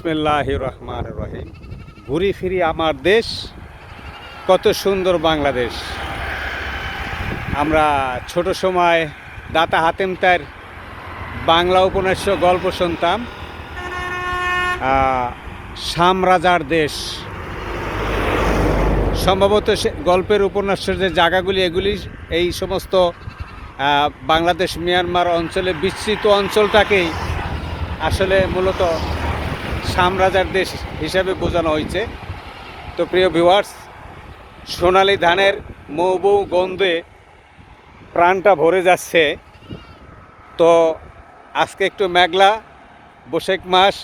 বিসমিল্লাহির রহমানির রহিম। ঘুরি ফিরি আমার দেশ, কত সুন্দর বাংলাদেশ। আমরা ছোট সময় দাতা হাতেম তার বাংলা উপন্যাস গল্প শুনতাম। শাম রাজার দেশ, সম্ভবত সে গল্পের উপন্যাসের যে জায়গাগুলি এগুলি এই সমস্ত বাংলাদেশ মিয়ানমার অঞ্চলে বিস্তৃত অঞ্চলটাকেই আসলে মূলত শাম রাজার দেশ হিসাবে বোঝানো হয়েছে। তো প্রিয় ভিউয়ার্স, সোনালি ধানের মৌ গন্ধে প্রাণটা ভরে যাচ্ছে। তো আজকে একটু মেঘলা, বৈশাখ মাস,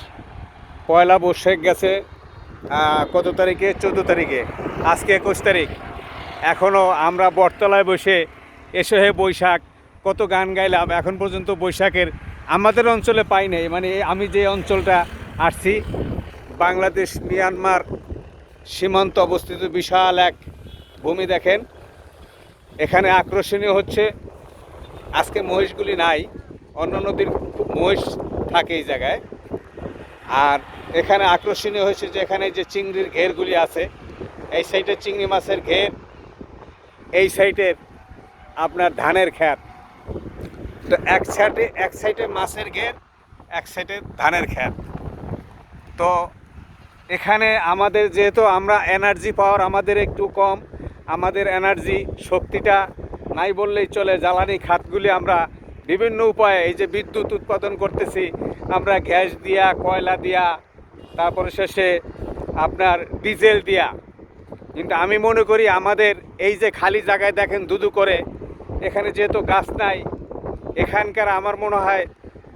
পয়লা বৈশাখ গেছে কত তারিখে? 14 তারিখে, আজকে 21 তারিখ। এখনও আমরা বটতলায় বসে এসে হে বৈশাখ কত গান গাইলাম, এখন পর্যন্ত বৈশাখের আমাদের অঞ্চলে পাই নাই। মানে আমি যে অঞ্চলটা আসছি, বাংলাদেশ মিয়ানমার সীমান্ত অবস্থিত বিশাল এক ভূমি। দেখেন, এখানে আকর্ষণীয় হচ্ছে আজকে মহিষগুলি নাই, অন্য নদীর খুব মহিষ থাকে এই জায়গায়। আর এখানে আকর্ষণীয় হয়েছে যে এখানে যে চিংড়ির ঘেরগুলি আছে, এই সাইডে চিংড়ি মাছের ঘের, এই সাইডের আপনার ধানের ক্ষেত। তো এক সাইডে মাছের ঘের, এক সাইডে ধানের ক্ষেত। তো এখানে আমাদের যেহেতু আমরা এনার্জি পাওয়ার আমাদের একটু কম, আমাদের এনার্জি শক্তিটা নাই বললেই চলে। জ্বালানি খাতগুলি আমরা বিভিন্ন উপায়ে এই যে বিদ্যুৎ উৎপাদন করতেছি আমরা গ্যাস দিয়া, কয়লা দিয়া, তারপরে শেষে আপনার ডিজেল দিয়া। কিন্তু আমি মনে করি আমাদের এই যে খালি জায়গায় দেখেন ধুধু করে, এখানে যেহেতু গাছ নাই, এখানকার আমার মনে হয়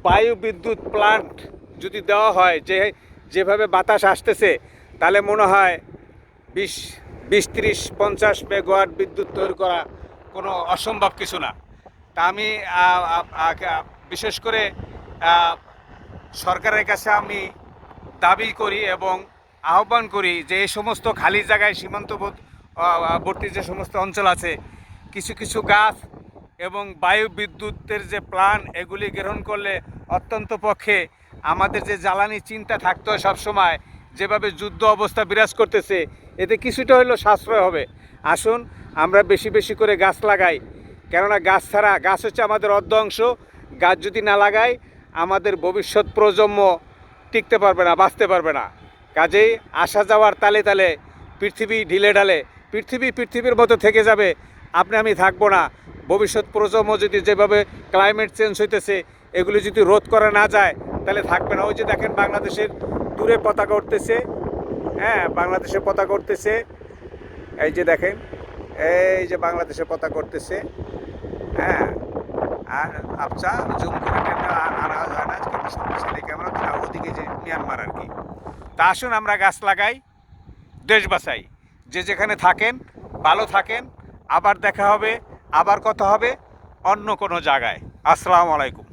বায়ু বিদ্যুৎ প্লান্ট যদি দেওয়া হয়, যেভাবে বাতাস আসতেছে, তাহলে মনে হয় 20, 30, 50 মেগাওয়াট বিদ্যুৎ তৈরি করা কোনো অসম্ভব কিছু না। তা আমি বিশেষ করে সরকারের কাছে আমি দাবি করি এবং আহ্বান করি যে এই সমস্ত খালি জায়গায় সীমান্তবর্তী যে সমস্ত অঞ্চল আছে, কিছু কিছু গাছ এবং বায়ু বিদ্যুতের যে প্ল্যান, এগুলি গ্রহণ করলে অত্যন্ত পক্ষে আমাদের যে জ্বালানি চিন্তা থাকতো সবসময়, যেভাবে যুদ্ধ অবস্থা বিরাজ করতেছে, এতে কিছুটা হলেও সাশ্রয় হবে। আসুন আমরা বেশি বেশি করে গাছ লাগাই, কেননা গাছ ছাড়া, গাছ হচ্ছে আমাদের অর্ধ অংশ। গাছ যদি না লাগাই আমাদের ভবিষ্যৎ প্রজন্ম টিকতে পারবে না, বাঁচতে পারবে না। কাজেই আসা যাওয়ার তালে তালে পৃথিবী ঢিলে ঢালে পৃথিবীর মতো থেকে যাবে, আপনি আমি থাকবো না। ভবিষ্যৎ প্রজন্ম যদি যেভাবে ক্লাইমেট চেঞ্জ হইতেছে এগুলি যদি রোধ করা না যায় তাহলে থাকবে না। ওই যে দেখেন বাংলাদেশের দূরে পতাকা উঠতেছে, হ্যাঁ বাংলাদেশের পতাকা উঠতেছে, এই যে দেখেন, এই যে বাংলাদেশের পতাকা উঠতেছে, হ্যাঁ। আর আচ্ছা জুম করে আনা হয় না, শক্তিশালী ক্যামেরা, ওদিকে যে মিয়ানমার আর কি। তা আসুন আমরা গাছ লাগাই, দেশ বাঁচাই। যে যেখানে থাকেন ভালো থাকেন, আবার দেখা হবে, আবার কথা হবে অন্য কোনো জায়গায়। আসসালামু আলাইকুম।